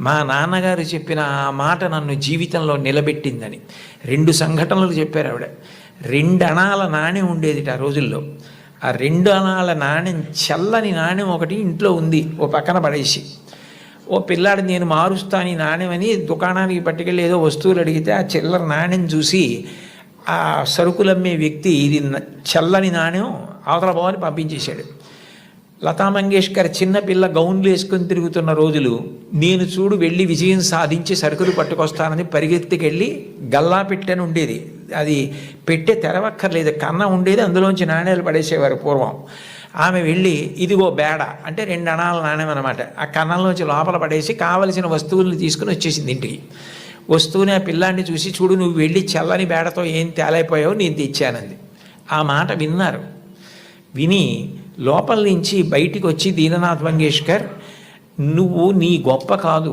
మా నాన్నగారు చెప్పిన ఆ మాట నన్ను జీవితంలో నిలబెట్టిందని. 2 సంఘటనలు చెప్పారు ఆవిడ. 2 అణాల నాణ్యం ఉండేదిట ఆ రోజుల్లో. ఆ 2 అణాల నాణ్యం, చల్లని నాణ్యం ఒకటి ఇంట్లో ఉంది, ఓ పక్కన పడేసి. ఓ పిల్లాడు నేను మారుస్తాను ఈ నాణ్యం అని దుకాణానికి పట్టుకెళ్ళి ఏదో వస్తువులు అడిగితే ఆ చిల్లర నాణ్యం చూసి ఆ సరుకులమ్మే వ్యక్తి ఇది చల్లని నాణ్యం అవతల పోవని పంపించేశాడు. లతా మంగేష్కర్ చిన్నపిల్ల గౌన్లు వేసుకొని తిరుగుతున్న రోజులు, నేను చూడు వెళ్ళి విజయం సాధించి సరుకులు పట్టుకొస్తానని పరిగెత్తికెళ్ళి గల్లా పెట్టెని ఉండేది, అది పెట్టె తెరవక్కర్లేదు, కన్న ఉండేది, అందులోంచి నాణ్యాలు పడేసేవారు పూర్వం. ఆమె వెళ్ళి ఇదిగో బేడ అంటే 2 అణాల నాణ్యం అనమాట, ఆ కన్నంలోంచి లోపల పడేసి కావలసిన వస్తువుల్ని తీసుకుని వచ్చేసింది ఇంటికి. వస్తువుని ఆ పిల్లాన్ని చూసి, చూడు నువ్వు వెళ్ళి చల్లని బేడతో ఏం తేలైపోయావు, నేను తెచ్చానంది. ఆ మాట విన్నారు. విని లోపల నుంచి బయటికి వచ్చి దీననాథ్ మంగేష్కర్, నువ్వు నీ గొప్ప కాదు,